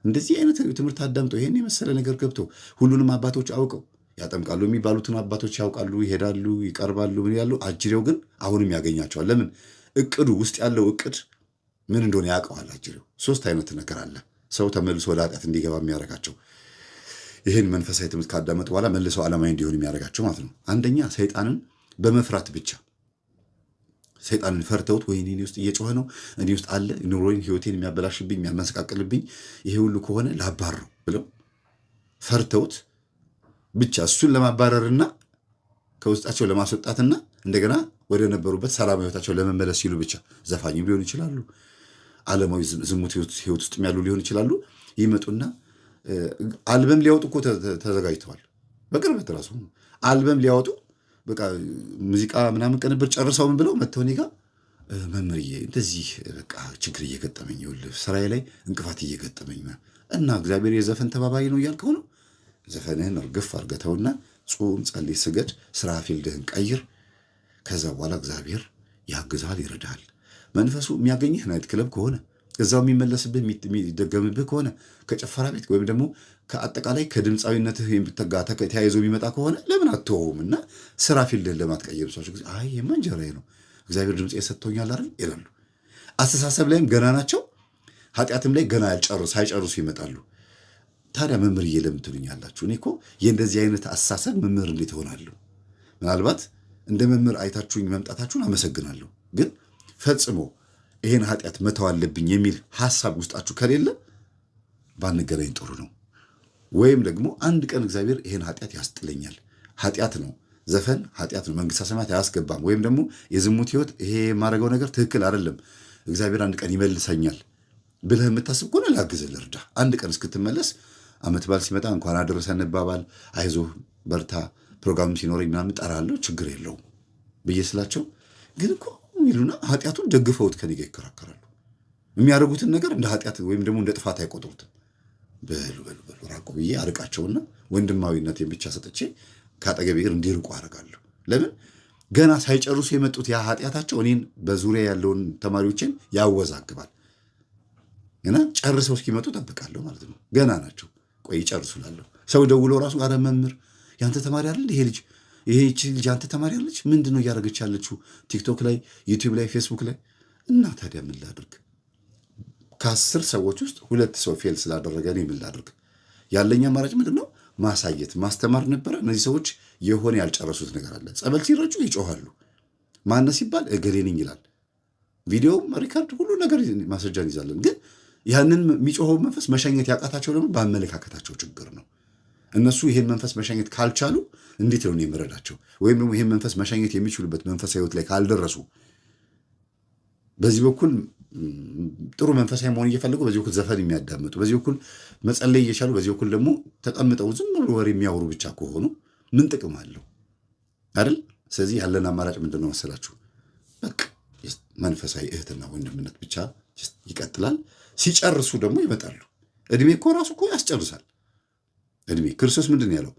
እንደዚህ አይነት ትምህርት አዳምጠው ይሄን የመሰለ ነገር ገብተው ሁሉንም አባቶች አውቀው ያጠምቃሉ የሚባሉትን አባቶች ያውቃሉ፣ ይሄዳሉ፣ ይቀርባሉ፣ ምን ያሉ። አጅሬው ግን አሁንም ያገኛቸዋል። ለምን? እቅዱ ውስጥ ያለው እቅድ ምን እንደሆነ ያውቀዋል አጅሬው። ሶስት አይነት ነገር አለ ሰው ተመልሶ ወደ ኃጢአት እንዲገባ የሚያደርጋቸው ይህን መንፈሳዊ ትምህርት ካዳመጡ በኋላ መልሰው ዓለማዊ እንዲሆን የሚያደርጋቸው ማለት ነው። አንደኛ ሰይጣንን በመፍራት ብቻ ሰይጣንን ፈርተውት ወይኔ እኔ ውስጥ እየጮኸ ነው፣ እኔ ውስጥ አለ፣ ኑሮዬን ህይወቴን የሚያበላሽብኝ የሚያመሰቃቅልብኝ ይሄ ሁሉ ከሆነ ላባረው ብለው ፈርተውት ብቻ እሱን ለማባረርና ከውስጣቸው ለማስወጣትና እንደገና ወደ ነበሩበት ሰላማዊ ህይወታቸው ለመመለስ ሲሉ ብቻ ዘፋኝም ሊሆኑ ይችላሉ፣ ዓለማዊ ዝሙት ህይወት ውስጥ ያሉ ሊሆኑ ይችላሉ። ይመጡና አልበም ሊያወጡ እኮ ተዘጋጅተዋል። በቅርበት ራሱ አልበም ሊያወጡ በቃ ሙዚቃ ምናምን ቅንብር ጨርሰው ምን ብለው መተው እኔ ጋር መምህርዬ እንደዚህ በቃ ችግር እየገጠመኝ ይኸውልህ ስራዬ ላይ እንቅፋት እየገጠመኝ እና እግዚአብሔር የዘፈን ተባባሪ ነው እያልከው ነው። ዘፈንህን እርግፍ አርገተውና ጾም፣ ጸልይ፣ ስገድ፣ ስራ ፊልድህን ቀይር። ከዛ በኋላ እግዚአብሔር ያግዛል፣ ይረዳል። መንፈሱ የሚያገኝህ ናይት ክለብ ከሆነ እዛው የሚመለስብህ የሚደገምብህ ከሆነ ከጭፈራ ቤት ወይም ደግሞ ከአጠቃላይ ከድምፃዊነትህ ተያይዞ የሚመጣ ከሆነ ለምን አትተውም? እና ስራ ፊልድህን ለማትቀየሩ ሰዎች ጊዜ አይ የማንጀራዬ ነው እግዚአብሔር ድምፅ የሰጥቶኛል አይደል ይላሉ። አስተሳሰብ ላይም ገና ናቸው፣ ኃጢአትም ላይ ገና ሳይጨርሱ ይመጣሉ። ታዲያ መምህርዬ ለምን ትሉኛላችሁ? እኔ እኮ የእንደዚህ አይነት አስተሳሰብ መምህር እንዴት እሆናለሁ? ምናልባት እንደ መምህር አይታችሁኝ መምጣታችሁን አመሰግናለሁ። ግን ፈጽሞ ይሄን ኃጢአት መተው አለብኝ የሚል ሐሳብ ውስጣችሁ ከሌለ ባንገናኝ ጥሩ ነው። ወይም ደግሞ አንድ ቀን እግዚአብሔር ይሄን ኃጢአት ያስጥለኛል፣ ኃጢአት ነው ዘፈን ኃጢአት ነው መንግሥተ ሰማያት አያስገባም፣ ወይም ደግሞ የዝሙት ህይወት ይሄ የማደርገው ነገር ትክክል አይደለም፣ እግዚአብሔር አንድ ቀን ይመልሰኛል ብለህ የምታስብ ከሆነ ላግዝህ፣ ልርዳ። አንድ ቀን እስክትመለስ ዓመት በዓል ሲመጣ እንኳን አደረሰን እንባባል፣ አይዞህ በርታ፣ ፕሮግራም ሲኖረኝ ምናምን እጠራለሁ፣ ችግር የለውም ብዬ ስላቸው ግን እኮ ይሉና ኃጢአቱን ደግፈውት ከኔ ጋር ይከራከራሉ። የሚያደርጉትን ነገር እንደ ኃጢአት ወይም ደግሞ እንደ ጥፋት አይቆጥሩትም። በሉ ራቁ ብዬ አርቃቸውና ወንድማዊነቴን ብቻ ሰጥቼ ከአጠገቤ እንዲርቁ አደርጋለሁ። ለምን? ገና ሳይጨርሱ የመጡት ያ ኃጢአታቸው እኔን በዙሪያ ያለውን ተማሪዎችን ያወዛግባል። ገና ጨርሰው እስኪመጡ ጠብቃለሁ ማለት ነው። ገና ናቸው፣ ቆይ ይጨርሱ እላለሁ። ሰው ደውሎ ራሱ አረ መምህር ያንተ ተማሪ አይደል ይሄ ልጅ ይህች ልጅ አንተ ተማሪ አለች፣ ምንድን ነው እያደረገች ያለችው ቲክቶክ ላይ፣ ዩቲዩብ ላይ፣ ፌስቡክ ላይ? እና ታዲያ ምን ላድርግ? ከ10 ሰዎች ውስጥ 2 ሰው ፌል ስላደረገ እኔ ምን ላድርግ? ያለኝ አማራጭ ምንድን ነው? ማሳየት፣ ማስተማር ነበረ። እነዚህ ሰዎች የሆነ ያልጨረሱት ነገር አለ። ጸበል ሲረጩ ይጮሃሉ። ማነው ሲባል እገሌ ነኝ ይላል። ቪዲዮም ሪካርድ ሁሉ ነገር ማስረጃ እንይዛለን። ግን ያንን የሚጮኸው መንፈስ መሸኘት ያቃታቸው ደግሞ በአመለካከታቸው ችግር ነው። እነሱ ይሄን መንፈስ መሸኘት ካልቻሉ እንዴት ነው የምረዳቸው? ወይም ደግሞ ይሄን መንፈስ መሸኘት የሚችሉበት መንፈሳዊ ህይወት ላይ ካልደረሱ በዚህ በኩል ጥሩ መንፈሳዊ መሆን እየፈለጉ በዚህ በኩል ዘፈን የሚያዳምጡ፣ በዚህ በኩል መጸለይ እየቻሉ በዚህ በኩል ደግሞ ተቀምጠው ዝም ብሎ ወሬ የሚያወሩ ብቻ ከሆኑ ምን ጥቅም አለው አይደል? ስለዚህ ያለን አማራጭ ምንድን ነው መሰላችሁ? በቃ መንፈሳዊ እህትና ወንድምነት ብቻ ይቀጥላል። ሲጨርሱ ደግሞ ይመጣሉ። እድሜ እኮ ራሱ እኮ ያስጨርሳል። እድሜ ክርስቶስ ምንድን ያለው?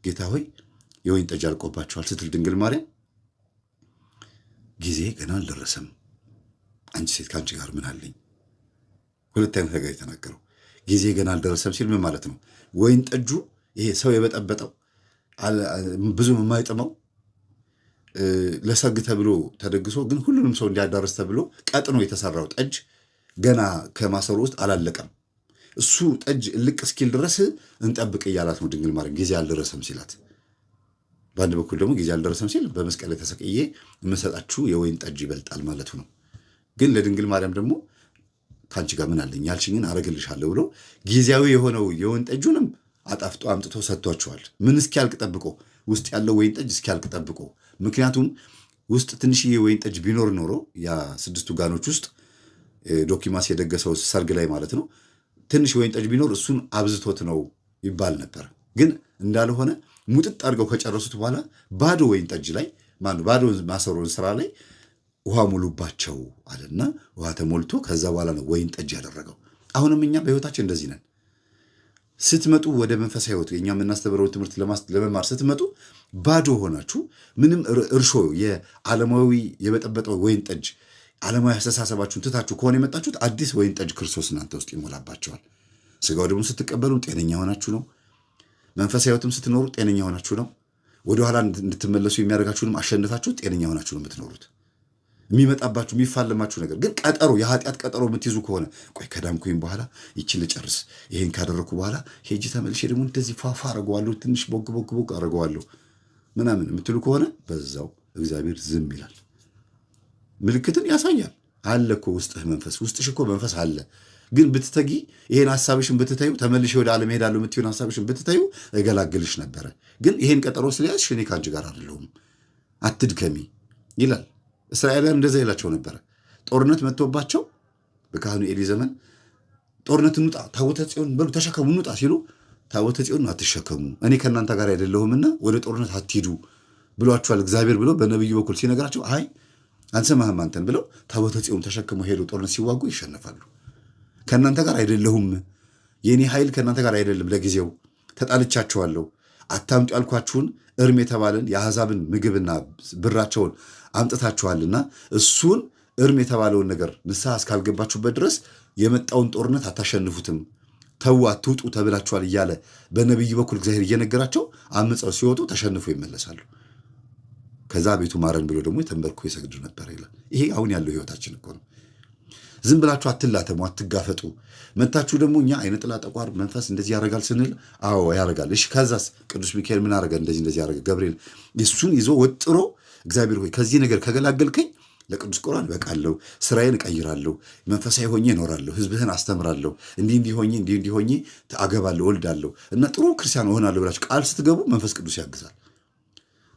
ጌታ ሆይ የወይን ጠጅ አልቆባቸዋል ስትል ድንግል ማርያም ጊዜ ገና አልደረሰም፣ አንቺ ሴት ከአንቺ ጋር ምን አለኝ? ሁለት አይነት ነገር የተናገረው ጊዜ ገና አልደረሰም ሲል ምን ማለት ነው? ወይን ጠጁ ይሄ ሰው የበጠበጠው ብዙም የማይጥመው ለሰርግ ተብሎ ተደግሶ ግን ሁሉንም ሰው እንዲያዳርስ ተብሎ ቀጥኖ የተሰራው ጠጅ ገና ከማሰሮ ውስጥ አላለቀም። እሱ ጠጅ ልቅ እስኪል ድረስ እንጠብቅ እያላት ነው ድንግል ማርያም ጊዜ አልደረሰም ሲላት። በአንድ በኩል ደግሞ ጊዜ አልደረሰም ሲል በመስቀል ላይ ተሰቅዬ የምሰጣችሁ የወይን ጠጅ ይበልጣል ማለቱ ነው። ግን ለድንግል ማርያም ደግሞ ከአንቺ ጋር ምን አለኝ ያልሽኝን አረግልሻለሁ ብሎ ጊዜያዊ የሆነው የወይን ጠጁንም አጣፍጦ አምጥቶ ሰጥቷቸዋል። ምን እስኪያልቅ ጠብቆ፣ ውስጥ ያለው ወይን ጠጅ እስኪያልቅ ጠብቆ። ምክንያቱም ውስጥ ትንሽዬ ወይን ጠጅ ቢኖር ኖሮ ያ 6ቱ ጋኖች ውስጥ ዶኪማስ የደገሰው ሰርግ ላይ ማለት ነው ትንሽ ወይን ጠጅ ቢኖር እሱን አብዝቶት ነው ይባል ነበር። ግን እንዳልሆነ ሙጥጥ አድርገው ከጨረሱት በኋላ ባዶ ወይን ጠጅ ላይ ባዶ ማሰሮን ስራ ላይ ውሃ ሙሉባቸው አለና ውሃ ተሞልቶ ከዛ በኋላ ነው ወይን ጠጅ ያደረገው። አሁንም እኛ በህይወታችን እንደዚህ ነን። ስትመጡ ወደ መንፈሳዊ ህይወት እኛ የምናስተምረውን ትምህርት ለመማር ስትመጡ ባዶ ሆናችሁ ምንም እርሾ የዓለማዊ የበጠበጠው ወይን ጠጅ ዓለማዊ አስተሳሰባችሁን ትታችሁ ከሆነ የመጣችሁት አዲስ ወይን ጠጅ ክርስቶስ እናንተ ውስጥ ይሞላባቸዋል። ስጋው ደግሞ ስትቀበሉ ጤነኛ ሆናችሁ ነው። መንፈሳዊ ሕይወትም ስትኖሩ ጤነኛ ሆናችሁ ነው። ወደኋላ እንድትመለሱ የሚያደርጋችሁንም አሸንፋችሁ ጤነኛ ሆናችሁ ነው የምትኖሩት። የሚመጣባችሁ የሚፋለማችሁ ነገር ግን ቀጠሮ፣ የኃጢአት ቀጠሮ የምትይዙ ከሆነ ቆይ ከዳንኩኝ በኋላ ይችን ልጨርስ፣ ይሄን ካደረኩ በኋላ ሄጅ ተመልሼ ደግሞ እንደዚህ ፏፏ አረገዋለሁ፣ ትንሽ ቦግ ቦግ ቦግ አረገዋለሁ ምናምን የምትሉ ከሆነ በዛው እግዚአብሔር ዝም ይላል። ምልክትን ያሳያል። አለ እኮ ውስጥህ መንፈስ፣ ውስጥሽ እኮ መንፈስ አለ። ግን ብትተጊ ይሄን ሐሳብሽን ብትተዩ፣ ተመልሼ ወደ ዓለም ሄዳለሁ የምትይውን ሐሳብሽን ብትተዩ እገላግልሽ ነበረ። ግን ይሄን ቀጠሮ ስለያዝሽ እኔ ከአንቺ ጋር አይደለሁም፣ አትድከሚ ይላል። እስራኤላውያን እንደዛ ይላቸው ነበረ። ጦርነት መጥቶባቸው በካህኑ ኤሊ ዘመን ጦርነት እንውጣ፣ ታቦተ ጽዮን በሉ ተሸከሙ እንውጣ ሲሉ ታቦተ ጽዮን አትሸከሙ፣ እኔ ከእናንተ ጋር አይደለሁምና ወደ ጦርነት አትሂዱ ብሏቸዋል እግዚአብሔር ብሎ በነቢዩ በኩል ሲነግራቸው አይ አንሰማህም አንተን ብለው ታቦተ ጽዮን ተሸክመው ሄዱ። ጦርነት ሲዋጉ ይሸነፋሉ። ከእናንተ ጋር አይደለሁም፣ የእኔ ኃይል ከእናንተ ጋር አይደለም፣ ለጊዜው ተጣልቻችኋለሁ፣ አታምጡ ያልኳችሁን እርም የተባለን የአሕዛብን ምግብና ብራቸውን አምጥታችኋልና እሱን እርም የተባለውን ነገር ንስሐ እስካልገባችሁበት ድረስ የመጣውን ጦርነት አታሸንፉትም፣ ተዉ አትውጡ ተብላችኋል እያለ በነቢዩ በኩል እግዚአብሔር እየነገራቸው አምፀው ሲወጡ ተሸንፎ ይመለሳሉ። ከዛ ቤቱ ማረን ብሎ ደግሞ የተንበርኮ ይሰግዱ ነበር ይላል። ይሄ አሁን ያለው ህይወታችን እኮ ነው። ዝም ብላችሁ አትላተሙ፣ አትጋፈጡ። መታችሁ ደግሞ እኛ አይነ ጥላ ጠቋር መንፈስ እንደዚህ ያደርጋል ስንል አዎ ያደርጋል። እሺ ከዛስ ቅዱስ ሚካኤል ምን አደረገ? እንደዚህ ያደረገ ገብርኤል እሱን ይዞ ወጥሮ እግዚአብሔር ሆይ ከዚህ ነገር ከገላገልከኝ ለቅዱስ ቁርባን በቃለሁ፣ ስራዬን እቀይራለሁ፣ መንፈሳዊ ሆኜ እኖራለሁ፣ ህዝብህን አስተምራለሁ፣ እንዲህ ሆኜ አገባለሁ፣ ወልዳለሁ እና ጥሩ ክርስቲያን እሆናለሁ ብላችሁ ቃል ስትገቡ መንፈስ ቅዱስ ያግዛል።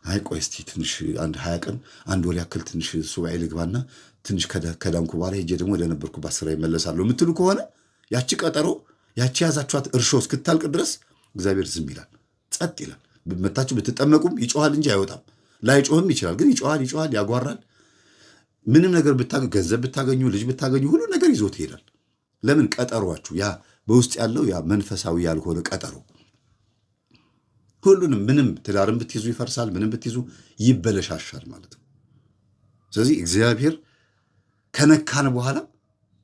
አይ ቆይ እስቲ ትንሽ አንድ 20 ቀን አንድ ወር ያክል ትንሽ ሱባኤ ልግባና ትንሽ ከዳንኩ በኋላ ሄጄ ደግሞ ወደነበርኩባት ስራ ይመለሳለሁ የምትሉ ከሆነ ያቺ ቀጠሮ ያቺ ያዛችኋት እርሾ እስክታልቅ ድረስ እግዚአብሔር ዝም ይላል፣ ጸጥ ይላል። መታችሁ ብትጠመቁም ይጮሃል እንጂ አይወጣም። ላይጮህም ይችላል፣ ግን ይጮሃል፣ ያጓራል። ምንም ነገር ብታገኙ፣ ገንዘብ ብታገኙ፣ ልጅ ብታገኙ ሁሉ ነገር ይዞት ይሄዳል። ለምን? ቀጠሯችሁ ያ በውስጥ ያለው ያ መንፈሳዊ ያልሆነ ቀጠሮ ሁሉንም ምንም ትዳርም ብትይዙ ይፈርሳል፣ ምንም ብትይዙ ይበለሻሻል ማለት ነው። ስለዚህ እግዚአብሔር ከነካን በኋላ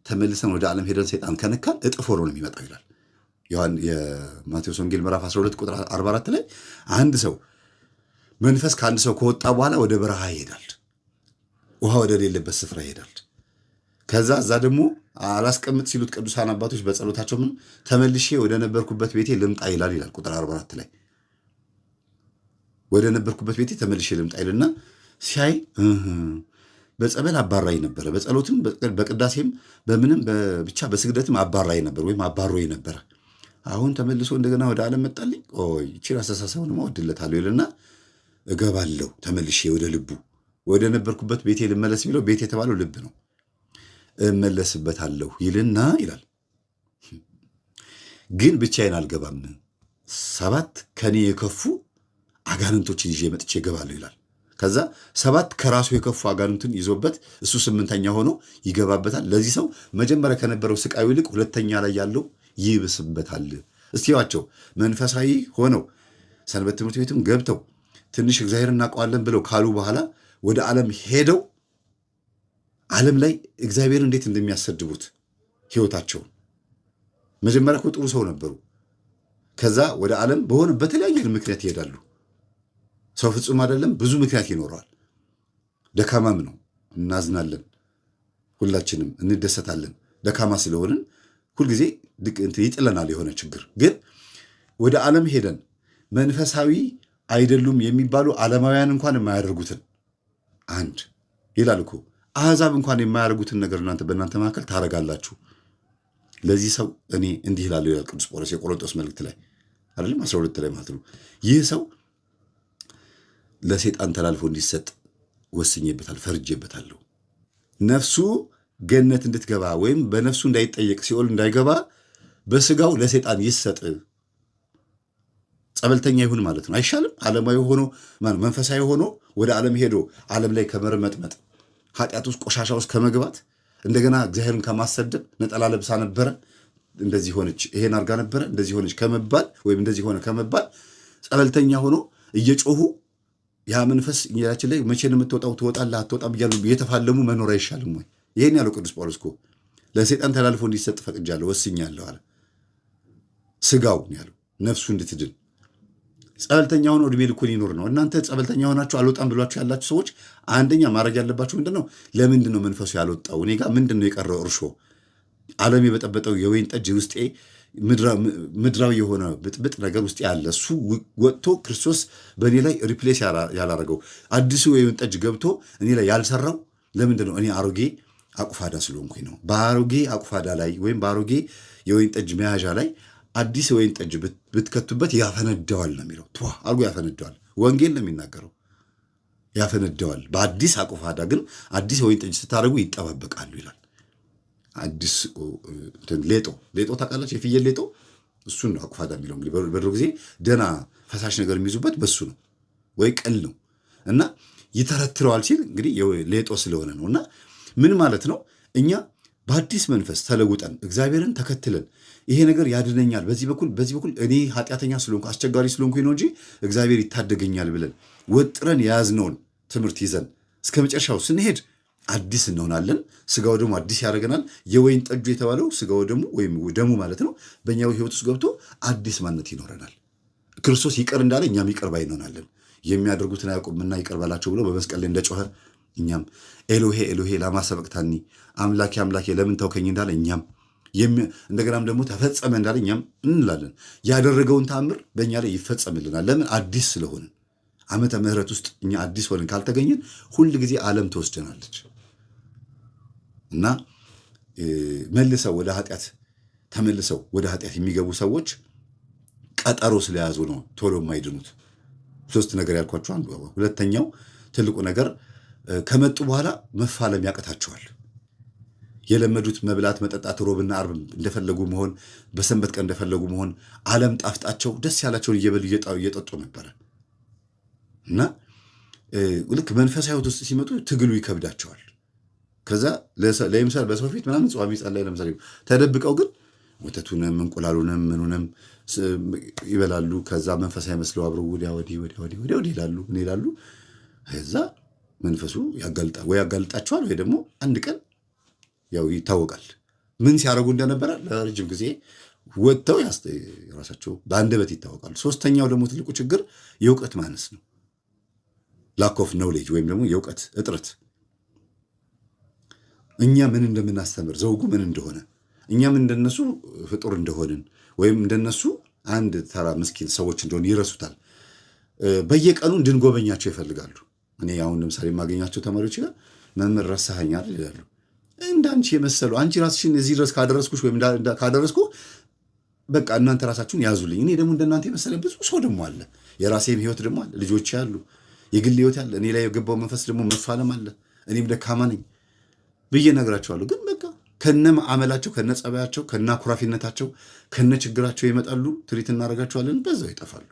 ተመልሰን ወደ ዓለም ሄደን ሰይጣን ከነካን እጥፍ ሆኖ ነው የሚመጣው ይላል የማቴዎስ ወንጌል ምዕራፍ 12 ቁጥር 44 ላይ አንድ ሰው መንፈስ ከአንድ ሰው ከወጣ በኋላ ወደ በረሃ ይሄዳል፣ ውሃ ወደ ሌለበት ስፍራ ይሄዳል። ከዛ እዛ ደግሞ አላስቀምጥ ሲሉት ቅዱሳን አባቶች በጸሎታቸው ምን ተመልሼ ወደ ነበርኩበት ቤቴ ልምጣ ይላል ቁጥር 44 ላይ ወደ ነበርኩበት ቤቴ ተመልሼ ልምጣ ይልና ሲያይ በጸበል አባራይ ነበረ፣ በጸሎትም በቅዳሴም በምንም ብቻ በስግደትም አባራይ ነበር ወይም አባሮይ ነበረ። አሁን ተመልሶ እንደገና ወደ ዓለም መጣልኝ፣ ቆይ ይቺን አስተሳሰቡን ወድለታለሁ ይልና እገባለሁ ተመልሼ ወደ ልቡ ወደ ነበርኩበት ቤቴ ልመለስ ቢለው ቤት የተባለው ልብ ነው፣ እመለስበታለሁ ይልና ይላል። ግን ብቻዬን አልገባም፣ 7 ከኔ የከፉ አጋንንቶችን ይዤ መጥቼ እገባለሁ ይላል። ከዛ 7 ከራሱ የከፉ አጋንንትን ይዞበት እሱ 8ኛ ሆኖ ይገባበታል። ለዚህ ሰው መጀመሪያ ከነበረው ስቃዩ ይልቅ 2ኛ ላይ ያለው ይብስበታል። እስቲዋቸው መንፈሳዊ ሆነው ሰንበት ትምህርት ቤትም ገብተው ትንሽ እግዚአብሔር እናውቀዋለን ብለው ካሉ በኋላ ወደ ዓለም ሄደው ዓለም ላይ እግዚአብሔር እንዴት እንደሚያሰድቡት ህይወታቸውን መጀመሪያ እኮ ጥሩ ሰው ነበሩ። ከዛ ወደ ዓለም በሆነ በተለያየ ምክንያት ይሄዳሉ። ሰው ፍጹም አይደለም፣ ብዙ ምክንያት ይኖረዋል። ደካማም ነው፣ እናዝናለን፣ ሁላችንም እንደሰታለን። ደካማ ስለሆንን ሁልጊዜ ይጥለናል የሆነ ችግር። ግን ወደ ዓለም ሄደን መንፈሳዊ አይደሉም የሚባሉ ዓለማውያን እንኳን የማያደርጉትን አንድ ይላል እኮ አሕዛብ እንኳን የማያደርጉትን ነገር እናንተ በእናንተ መካከል ታደርጋላችሁ። ለዚህ ሰው እኔ እንዲህ እላለሁ ይላል ቅዱስ ጳውሎስ የቆሮንቶስ መልእክት ላይ አይደለም 12 ላይ ማለት ነው። ይህ ሰው ለሰይጣን ተላልፎ እንዲሰጥ ወስኜበታል፣ ፈርጄበታለሁ። ነፍሱ ገነት እንድትገባ ወይም በነፍሱ እንዳይጠየቅ ሲኦል እንዳይገባ በስጋው ለሰይጣን ይሰጥ፣ ጸበልተኛ ይሁን ማለት ነው። አይሻልም? ዓለማዊ ሆኖ መንፈሳዊ ሆኖ ወደ ዓለም ሄዶ ዓለም ላይ ከመርመጥመጥ ኃጢአት ውስጥ ቆሻሻ ውስጥ ከመግባት እንደገና እግዚአብሔርን ከማሰደብ ነጠላ ለብሳ ነበረ እንደዚህ ሆነች፣ ይሄን አርጋ ነበረ እንደዚህ ሆነች ከመባል ወይም እንደዚህ ሆነ ከመባል ጸበልተኛ ሆኖ እየጮሁ ያ መንፈስ ያችን ላይ መቼ ነው የምትወጣው? ትወጣለህ አትወጣም እያሉ እየተፋለሙ መኖር አይሻልም ወይ? ይሄን ያለው ቅዱስ ጳውሎስ እኮ ለሰይጣን ተላልፎ እንዲሰጥ ፈቅጃለሁ ወስኛለሁ አለ። ስጋው ያለው ነፍሱ እንድትድን። ጸበልተኛ ሆኖ እድሜ ልኩን ይኖር ነው። እናንተ ጸበልተኛ ሆናችሁ አልወጣም ብሏችሁ ያላችሁ ሰዎች አንደኛ ማድረግ ያለባችሁ ምንድነው? ለምንድን ነው መንፈሱ ያልወጣው? እኔ ጋር ምንድን ነው የቀረው እርሾ? ዓለም የበጠበጠው የወይን ጠጅ ውስጤ ምድራዊ የሆነ ብጥብጥ ነገር ውስጥ ያለ እሱ ወጥቶ ክርስቶስ በእኔ ላይ ሪፕሌስ ያላረገው አዲሱ የወይን ጠጅ ገብቶ እኔ ላይ ያልሰራው ለምንድን ነው? እኔ አሮጌ አቁፋዳ ስለሆንኩኝ ነው። በአሮጌ አቁፋዳ ላይ ወይም በአሮጌ የወይን ጠጅ መያዣ ላይ አዲስ የወይን ጠጅ ብትከቱበት ያፈነደዋል ነው የሚለው። አርጎ ያፈነደዋል። ወንጌል ነው የሚናገረው። ያፈነደዋል። በአዲስ አቁፋዳ ግን አዲስ የወይን ጠጅ ስታደርጉ ይጠባበቃሉ ይላል። አዲስ ሌጦ ታውቃላችሁ? የፍየል ሌጦ እሱን ነው አቁፋዳ የሚለው። እንግዲህ በድሮ ጊዜ ደህና ፈሳሽ ነገር የሚይዙበት በሱ ነው ወይ ቅል ነው እና ይተረትረዋል ሲል እንግዲህ ሌጦ ስለሆነ ነው። እና ምን ማለት ነው? እኛ በአዲስ መንፈስ ተለውጠን እግዚአብሔርን ተከትለን ይሄ ነገር ያድነኛል፣ በዚህ በኩል እኔ ኃጢአተኛ ስለሆንኩ አስቸጋሪ ስለሆንኩኝ ነው እንጂ እግዚአብሔር ይታደገኛል ብለን ወጥረን የያዝነውን ትምህርት ይዘን እስከ መጨረሻው ስንሄድ አዲስ እንሆናለን። ስጋው ደግሞ አዲስ ያደርገናል። የወይን ጠጁ የተባለው ስጋው ደግሞ ወይም ደሙ ማለት ነው። በእኛ ሕይወት ውስጥ ገብቶ አዲስ ማንነት ይኖረናል። ክርስቶስ ይቅር እንዳለ እኛም ይቅር ባይ እንሆናለን። የሚያደርጉትን አያውቁምና ይቅር በላቸው ብሎ በመስቀል ላይ እንደጮኸ እኛም ኤሎሄ ኤሎሄ ላማ ሰበቅታኒ አምላኬ አምላኬ ለምን ተውከኝ እንዳለ እኛም እንደገናም ደግሞ ተፈጸመ እንዳለ እኛም እንላለን። ያደረገውን ተአምር በእኛ ላይ ይፈጸምልናል። ለምን? አዲስ ስለሆንን። ዓመተ ምሕረት ውስጥ እኛ አዲስ ሆነን ካልተገኘን ሁል ጊዜ ዓለም ትወስደናለች እና ተመልሰው ወደ ኃጢአት የሚገቡ ሰዎች ቀጠሮ ስለያዙ ነው ቶሎ የማይድኑት። ሶስት ነገር ያልኳቸው አንዱ። ሁለተኛው ትልቁ ነገር ከመጡ በኋላ መፋለም ያቅታቸዋል። የለመዱት መብላት፣ መጠጣት፣ ሮብና ዓርብ እንደፈለጉ መሆን፣ በሰንበት ቀን እንደፈለጉ መሆን፣ ዓለም ጣፍጣቸው ደስ ያላቸውን እየበሉ እየጠጡ ነበረ እና ልክ መንፈሳዊ ሕይወት ውስጥ ሲመጡ ትግሉ ይከብዳቸዋል። ከዛ ለምሳሌ በሰው ፊት ምናምን ጸዋሚ ጸላይ ለምሳሌ ተደብቀው ግን ወተቱንም እንቁላሉንም ምኑንም ይበላሉ። ከዛ መንፈሳዊ መስለው አብረው ወዲያ ወዲህ ይላሉ። ከዛ መንፈሱ ያጋልጣቸዋል ወይ ደግሞ አንድ ቀን ያው ይታወቃል ምን ሲያደርጉ እንደነበረ ለረጅም ጊዜ ወጥተው ራሳቸው በአንደበት ይታወቃሉ። ሶስተኛው ደግሞ ትልቁ ችግር የእውቀት ማነስ ነው። ላክ ኦፍ ኖውሌጅ ወይም ደግሞ የእውቀት እጥረት። እኛ ምን እንደምናስተምር ዘውጉ ምን እንደሆነ እኛም እንደነሱ ፍጡር እንደሆንን ወይም እንደነሱ አንድ ተራ ምስኪን ሰዎች እንደሆን ይረሱታል። በየቀኑ እንድንጎበኛቸው ይፈልጋሉ። እኔ አሁን ለምሳሌ የማገኛቸው ተማሪዎች ጋር መምህር ረሳኸኛል ይላሉ። እንዳንቺ የመሰሉ አንቺ ራስሽን እዚህ ድረስ ካደረስኩሽ ወይም ካደረስኩ በቃ እናንተ ራሳችሁን ያዙልኝ። እኔ ደግሞ እንደናንተ የመሰለ ብዙ ሰው ደግሞ አለ። የራሴም ህይወት ደግሞ አለ። ልጆች ያሉ የግል ህይወት ያለ እኔ ላይ የገባው መንፈስ ደግሞ መፋለም አለ። እኔም ደካማ ነኝ ብዬ እነግራቸዋለሁ። ግን በቃ ከነ አመላቸው ከነ ጸባያቸው ከነ አኩራፊነታቸው ከነ ችግራቸው ይመጣሉ። ትሪት እናደርጋቸዋለን፣ በዛው ይጠፋሉ።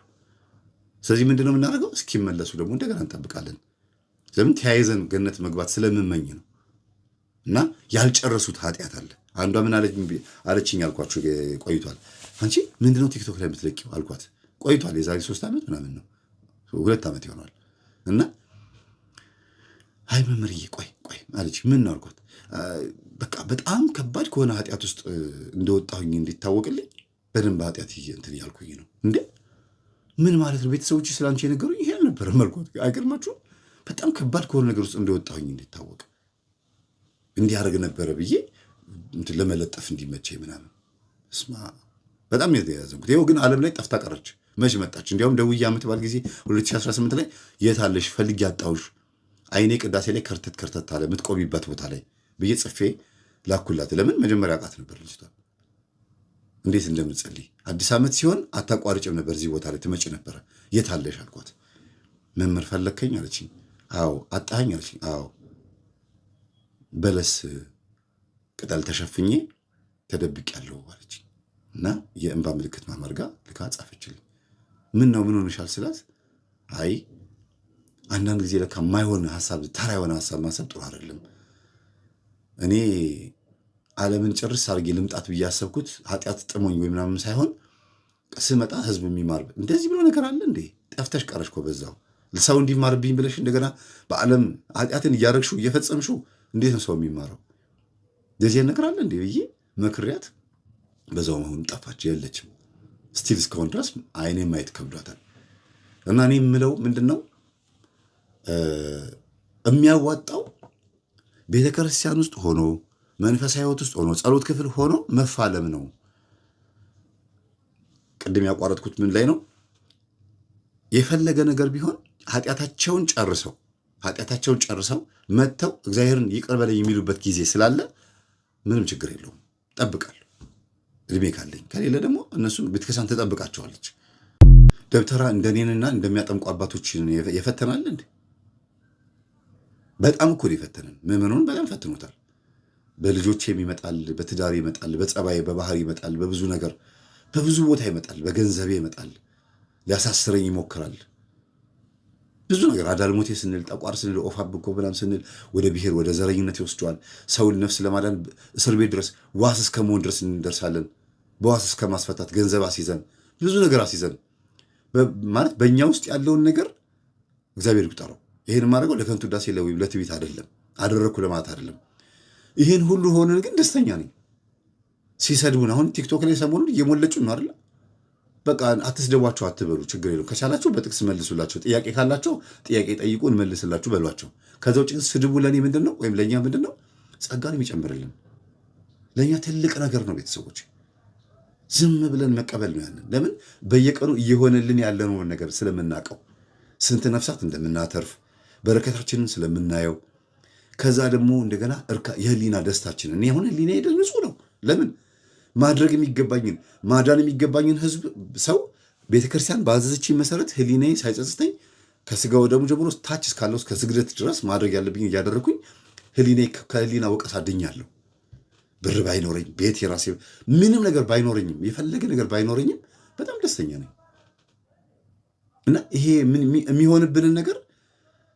ስለዚህ ምንድነው የምናደርገው? እስኪመለሱ ደግሞ እንደገና እንጠብቃለን። ለምን? ተያይዘን ገነት መግባት ስለምመኝ ነው። እና ያልጨረሱት ኃጢአት አለ። አንዷ ምን አለችኝ አልኳቸው፣ ቆይቷል። አንቺ ምንድነው ቲክቶክ ላይ የምትለቂው አልኳት። ቆይቷል፣ የዛሬ 3 ዓመት ምናምን ነው፣ 2 ዓመት ይሆናል። እና አይ መምህርዬ ቆይ አለች። ምን ነው አልኳት። በቃ በጣም ከባድ ከሆነ ኃጢአት ውስጥ እንደወጣሁኝ እንዲታወቅልኝ በደንብ ኃጢአት እንትን እያልኩኝ ነው። እንዴ ምን ማለት ነው? ቤተሰቦች ስለ አንቺ የነገሩኝ ይሄ አልነበረም አልኳት። አይገርማችሁም? በጣም ከባድ ከሆነ ነገር ውስጥ እንደወጣሁኝ እንዲታወቅ እንዲያደርግ ነበረ ብዬ ለመለጠፍ እንዲመቸኝ ምናምን እስማ በጣም የተያዘንኩት። ይኸው ግን ዓለም ላይ ጠፍታ ቀረች። መች መጣች? እንዲያውም ደውዬ የምትባል ጊዜ 2018 ላይ የት አለሽ ፈልጌ አጣሁሽ፣ አይኔ ቅዳሴ ላይ ከርተት አለ የምትቆሚበት ቦታ ላይ ብዬ ጽፌ ላኩላት። ለምን? መጀመሪያ አውቃት ነበር ልጅቷ እንዴት እንደምትጸልይ። አዲስ ዓመት ሲሆን አታቋርጭም ነበር፣ እዚህ ቦታ ላይ ትመጪ ነበረ። የት አለሽ አልኳት። መምህር ፈለግከኝ አለችኝ። አዎ። አጣኸኝ አለችኝ። አዎ። በለስ ቅጠል ተሸፍኜ ተደብቄያለሁ አለችኝ እና የእንባ ምልክት ማመርጋ ልካ ጻፈችልኝ። ምን ነው ምን ሆነሻል ስላት፣ አይ አንዳንድ ጊዜ ለካ የማይሆን ሀሳብ ተራ የሆነ ሀሳብ ማሰብ ጥሩ አይደለም። እኔ ዓለምን ጭርስ አድርጌ ልምጣት ብዬ ያሰብኩት ኃጢአት ጥሞኝ ወይ ምናምን ሳይሆን ስመጣ ህዝብ የሚማር እንደዚህ ብሎ ነገር አለ እንዴ? ጠፍተሽ ቀረሽ እኮ በዛው ሰው እንዲማርብኝ ብለሽ እንደገና በዓለም ኃጢአትን እያደረግሽው እየፈጸምሽው እንዴት ነው ሰው የሚማረው? እንደዚህ ነገር አለ እንዴ ብዬ መክሪያት በዛው መሆኑ ጠፋች፣ የለችም። ስቲል እስካሁን ድረስ አይኔን ማየት ከብዷታል። እና እኔ የምለው ምንድነው የሚያዋጣው ቤተክርስቲያን ውስጥ ሆኖ መንፈሳዊ ሕይወት ውስጥ ሆኖ ጸሎት ክፍል ሆኖ መፋለም ነው። ቅድም ያቋረጥኩት ምን ላይ ነው? የፈለገ ነገር ቢሆን ኃጢአታቸውን ጨርሰው መጥተው እግዚአብሔርን ይቅር በለኝ የሚሉበት ጊዜ ስላለ ምንም ችግር የለውም። ጠብቃለሁ እድሜ ካለኝ፣ ከሌለ ደግሞ እነሱን ቤተክርስቲያን ትጠብቃቸዋለች። ደብተራ እንደኔንና እንደሚያጠምቁ አባቶችን የፈተናል እንዴ? በጣም እኮ የፈተነን ምዕመኑን በጣም ፈትኖታል። በልጆቼም ይመጣል፣ በትዳር ይመጣል፣ በጸባይ በባህር ይመጣል፣ በብዙ ነገር በብዙ ቦታ ይመጣል፣ በገንዘቤ ይመጣል፣ ሊያሳስረኝ ይሞክራል። ብዙ ነገር አዳልሞቴ ስንል ጠቋር ስንል ኦፋብኮ ብላም ስንል ወደ ብሔር ወደ ዘረኝነት ይወስደዋል። ሰውን ነፍስ ለማዳን እስር ቤት ድረስ ዋስ እስከ መሆን ድረስ እንደርሳለን። በዋስ እስከ ማስፈታት ገንዘብ አስይዘን ብዙ ነገር አስይዘን ማለት በእኛ ውስጥ ያለውን ነገር እግዚአብሔር ይቁጠረው። ይህን ማድረገው ለከንቱ ዳሴ ለትዕቢት አይደለም፣ አደረግኩ ለማለት አይደለም። ይህን ሁሉ ሆነን ግን ደስተኛ ነኝ። ሲሰድቡን አሁን ቲክቶክ ላይ ሰሞኑን እየሞለጩን ነው አይደለ? በቃ አትስደቧቸው፣ አትበሉ፣ ችግር የለውም። ከቻላችሁ በጥቅስ መልሱላቸው። ጥያቄ ካላቸው ጥያቄ ጠይቁ፣ እንመልስላችሁ በሏቸው። ከዛ ውጭ ስድቡ ለእኔ ምንድን ነው ወይም ለእኛ ምንድን ነው? ጸጋን የሚጨምርልን ለእኛ ትልቅ ነገር ነው። ቤተሰቦች ዝም ብለን መቀበል ነው ያንን። ለምን በየቀኑ እየሆነልን ያለነውን ነገር ስለምናውቀው፣ ስንት ነፍሳት እንደምናተርፍ በረከታችንን ስለምናየው፣ ከዛ ደግሞ እንደገና የህሊና ደስታችንን እኔ አሁን ህሊና ንጹህ ነው። ለምን ማድረግ የሚገባኝን ማዳን የሚገባኝን ህዝብ ሰው ቤተክርስቲያን ባዘዘችኝ መሰረት ህሊናዬ ሳይጸጽተኝ ከስጋው ደሙ ጀምሮ ታች እስካለው እስከ ስግደት ድረስ ማድረግ ያለብኝ እያደረግኩኝ ህሊናዬ ከህሊና ወቀሳ አድኛለሁ። ብር ባይኖረኝ ቤት የራሴ ምንም ነገር ባይኖረኝም የፈለገ ነገር ባይኖረኝም በጣም ደስተኛ ነኝ። እና ይሄ የሚሆንብንን ነገር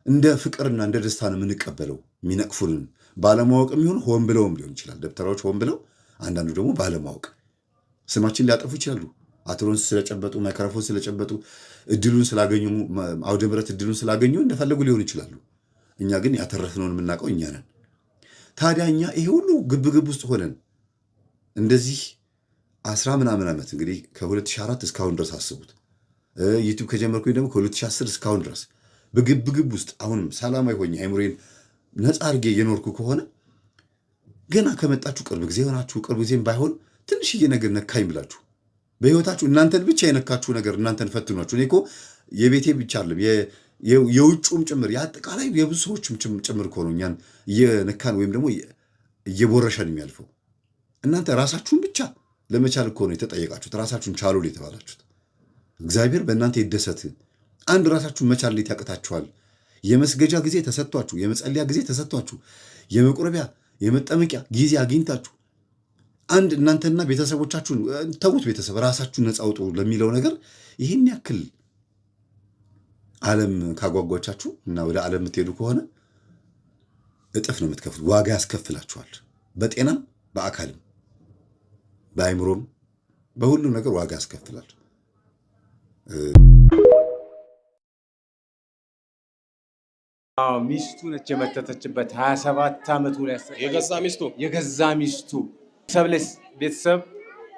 እንደ ፍቅርና እንደ ደስታ ነው የምንቀበለው። የሚነቅፉንን ባለማወቅ የሚሆን ሆን ብለውም ሊሆን ይችላል። ደብተራዎች ሆን ብለው፣ አንዳንዱ ደግሞ ባለማወቅ ስማችን ሊያጠፉ ይችላሉ። አትሮንስ ስለጨበጡ፣ ማይክሮፎን ስለጨበጡ፣ እድሉን ስላገኙ፣ አውደ ምሕረት እድሉን ስላገኙ እንደፈለጉ ሊሆን ይችላሉ። እኛ ግን ያተረፍነውን የምናውቀው እኛ ነን። ታዲያ እኛ ይሄ ሁሉ ግብግብ ውስጥ ሆነን እንደዚህ 10 ምናምን ዓመት እንግዲህ ከ2004 እስካሁን ድረስ አስቡት። ዩቲዩብ ከጀመርኩኝ ደግሞ ከ2010 እስካሁን ድረስ በግብግብ ውስጥ አሁንም ሰላማዊ ሆኜ አይምሮዬን ነፃ አድርጌ እየኖርኩ ከሆነ ገና ከመጣችሁ ቅርብ ጊዜ ሆናችሁ፣ ቅርብ ጊዜም ባይሆን ትንሽዬ ነገር ነካኝ ብላችሁ በህይወታችሁ እናንተን ብቻ የነካችሁ ነገር እናንተን ፈትኗችሁ። እኔ እኮ የቤቴ ብቻ አለም የውጩም ጭምር የአጠቃላይ የብዙ ሰዎችም ጭምር እኮ ነው እኛን እየነካን ወይም ደግሞ እየቦረሸን የሚያልፈው። እናንተ ራሳችሁን ብቻ ለመቻል እኮ ነው የተጠየቃችሁት። ራሳችሁን ቻሉ የተባላችሁት። እግዚአብሔር በእናንተ ይደሰት። አንድ ራሳችሁን መቻል እንዴት ያቅታችኋል? የመስገጃ ጊዜ ተሰጥቷችሁ፣ የመጸለያ ጊዜ ተሰጥቷችሁ፣ የመቁረቢያ የመጠመቂያ ጊዜ አግኝታችሁ አንድ እናንተና ቤተሰቦቻችሁን ተውት፣ ቤተሰብ ራሳችሁን ነፃ አውጡ ለሚለው ነገር ይህን ያክል ዓለም ካጓጓቻችሁ እና ወደ ዓለም የምትሄዱ ከሆነ እጥፍ ነው የምትከፍሉ። ዋጋ ያስከፍላችኋል። በጤናም በአካልም በአይምሮም በሁሉ ነገር ዋጋ ያስከፍላል። ሚስቱ ነች የመተተችበት 27 ዓመቱ ላይ የገዛ ሚስቱ ሰብለስ ቤተሰብ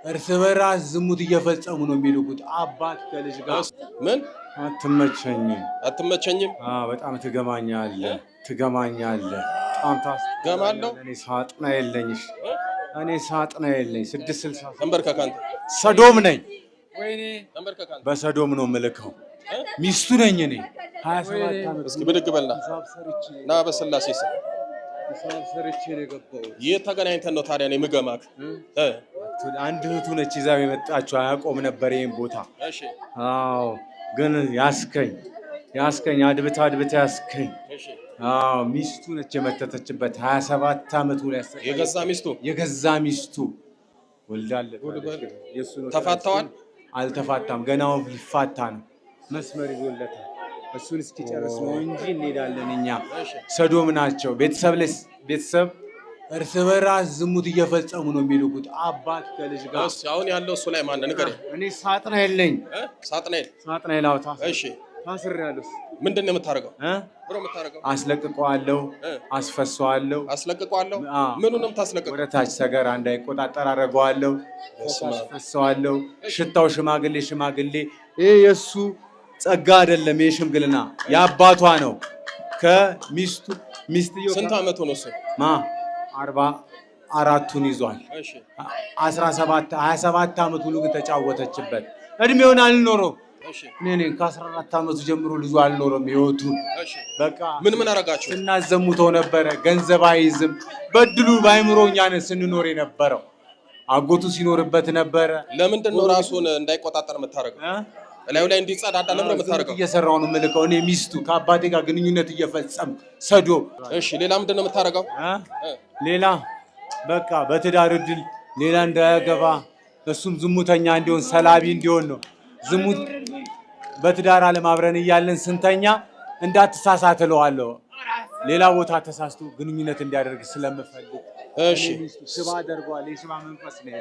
እርስ በራስ ዝሙት እየፈጸሙ ነው የሚልኩት። አባት ከልጅ ጋር ምን አትመቸኝም? በጣም ትገማኛለህ። በጣም ገማለሁ። እኔ ሳጥና የለኝ 660 ተንበርከካንተ ሰዶም ነኝ። ወይኔ ተንበርከካንተ በሰዶም ነው የምልከው። ሚስቱ ነኝ እኔ 27 ዓመት። እስኪ ብድግ በልና ና በስላሴ ስም ሰርቼ ነው የገባው። የት ተገናኝተን ነው ታዲያ ነው የምገማክ? አንድ እህቱ ነች ይዛው የመጣችው። አያቆም ነበር ይሄን ቦታ። እሺ አዎ፣ ግን ያስከኝ አድብታ ያስከኝ። እሺ አዎ፣ ሚስቱ ነች የመተተችበት 27 ዓመቱ ላይ የገዛ ሚስቱ ወልዳለች። ተፋተዋል? አልተፋታም። ገናው ሊፋታ ነው። መስመር ይዞለታል። እሱን እስኪጨርስ ነው እንጂ እንሄዳለን እኛ። ሰዶም ናቸው። ቤተሰብ እርስ በራስ ዝሙት እየፈጸሙ ነው የሚልኩት። አባት ከልጅ ጋር። አሁን ያለው እሱ ላይ ማን ንገረኝ። እኔ ሳጥናኤል ነኝ። ሳጥናኤል አውታ። እሺ ታስሬያለሁ። ምንድን ነው የምታደርገው? ብሮ የምታደርገው? አስለቅቀዋለሁ፣ አስፈሰዋለሁ። አስለቅቀዋለሁ? ምኑን ነው የምታስለቅቀው? ወደ ታች ሰገራ እንዳይቆጣጠር አደርገዋለሁ፣ አስፈሰዋለሁ። ሽታው ሽማግሌ ይሄ የእሱ ጸጋ አይደለም። ይሄ ሽምግልና የአባቷ ነው። ሚስትየው ስንት ዓመቱ ነው እሱ? 44ቱን ይዟል። 27 ዓመት ሁሉ ግን ተጫወተችበት። እድሜውን አልኖረው። እኔ ከ14 ዓመቱ ጀምሮ ልጁ አልኖረም ህይወቱን። በቃ ምን አረጋችሁ? ስናዘሙተው ነበረ። ገንዘብ አይዝም። በድሉ ባይምሮ እኛን ስንኖር የነበረው አጎቱ ሲኖርበት ነበረ። ለምንድን ነው ራሱን እንዳይቆጣጠር የምታደርገው? እላዩ ላይ እንዲጸዳዳ ለምን የምታደርገው? እየሰራው ነው የምልከው እኔ ሚስቱ ከአባቴ ጋር ግንኙነት እየፈጸም ሰዶ። እሺ ሌላ ምንድን ነው የምታደርገው? ሌላ በቃ በትዳር እድል ሌላ እንዳያገባ እሱም ዝሙተኛ እንዲሆን ሰላቢ እንዲሆን ነው። ዝሙት በትዳር ዓለም አብረን እያለን ስንተኛ እንዳትሳሳት እለዋለሁ። ሌላ ቦታ ተሳስቶ ግንኙነት እንዲያደርግ ስለምፈልግ እሺ ሽባ አደርገዋለሁ። የሽባ መንፈስ ነው።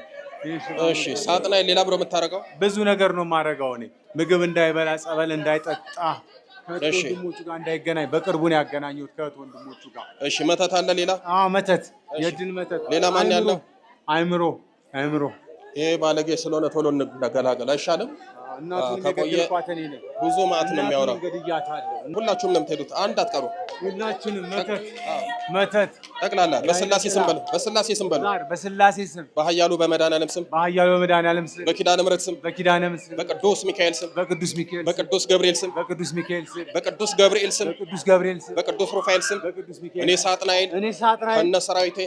እሺ ሳጥናኤል ሌላ ብሎ የምታደርገው? ብዙ ነገር ነው የማደርገው እኔ። ምግብ እንዳይበላ፣ ጸበል እንዳይጠጣ፣ ከእህት ወንድሞቹ ጋር እንዳይገናኝ በቅርቡ ነው ያገናኘሁት ከእህት ወንድሞቹ ጋር። እሺ መተት አለ ሌላ? መተት፣ የድል መተት። ሌላ ማን ያለው? አይምሮ ይሄ ባለጌ ስለሆነ ቶሎ እንገላገል አይሻልም? ብዙ ማዕት ነው የሚያወራው። ሁላችሁም ነው የምትሄዱት፣ አንድ አትቀሩ። ሁላችንም መተት ጠቅላላ በስላሴ ስም በሉ፣ በስላሴ ስም በሉ፣ በስላሴ ስም፣ በኃያሉ በመድኃኒዓለም ስም፣ በኪዳነ ምሕረት ስም፣ በቅዱስ ሚካኤል ስም፣ በቅዱስ ገብርኤል ስም፣ በቅዱስ ገብርኤል ስም፣ በቅዱስ ሩፋኤል ስም እኔ ሳጥናኤል ከነሰራዊቴ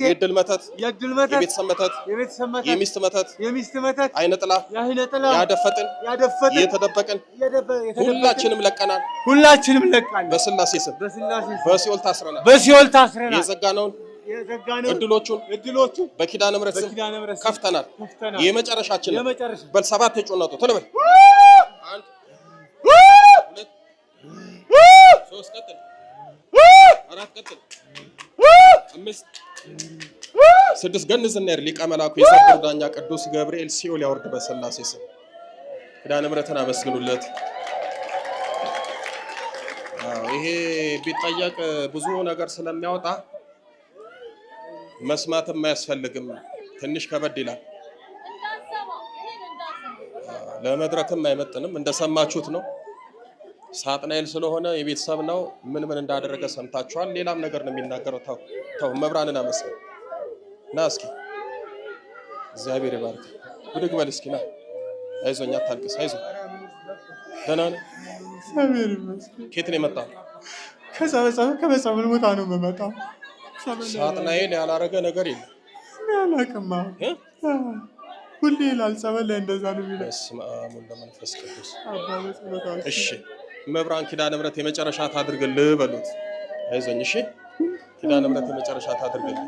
የድል መተት፣ የቤተሰብ መተት፣ የሚስት መተት፣ አይነ ጥላ ያደፈጥን የተደበቅን ሁላችንም ለቀናል። በስላሴ ስም በሲኦል ታስረናል። የዘጋነውን እድሎቹን በኪዳነ ምሕረት ስም ከፍተናል። የመጨረሻችን ነው። በል 7 የጮነጡ ቶሎ በል 1 2 3 ቀጥል 4 ቀጥል 5 6 ገንዝና ሊቀ መላኩ የሰጠው ዳኛ ቅዱስ ገብርኤል ሲኦል ያወርድ በስላሴ ስም። ኪዳነ ምሕረትን አመስግኑለት። ይሄ ቢጠየቅ ብዙ ነገር ስለሚያወጣ መስማትም አያስፈልግም። ትንሽ ከበድ ይላል። ለመድረክም አይመጥንም። እንደሰማችሁት ነው። ሳጥናኤል ስለሆነ የቤተሰብ ነው። ምን እንዳደረገ ሰምታችኋል። ሌላም ነገር ነው የሚናገረው። ተው መብራንን አመስግን። ና እስኪ እግዚአብሔር ይባርክ። ብድግ በል እስኪ ና። አይዞኝ አታልቅስ። አይዞህ ደህና ነህ? ከየት ነው የመጣው? ከመጻብል ቦታ ነው የምመጣው። ሳጥናኤል ያላረገ ነገር የለም። ያላቅማ ሁሌ ይላል። ጸበል ላይ እንደዛ ነው የሚለው። በስመ አብ ወወልድ ወመንፈስ ቅዱስ። እሺ መብራን ኪዳነ ምሕረት የመጨረሻ ታድርግልህ በሉት። አይዞኝ እሺ። ኪዳነ ምሕረት የመጨረሻ ታድርግልህ።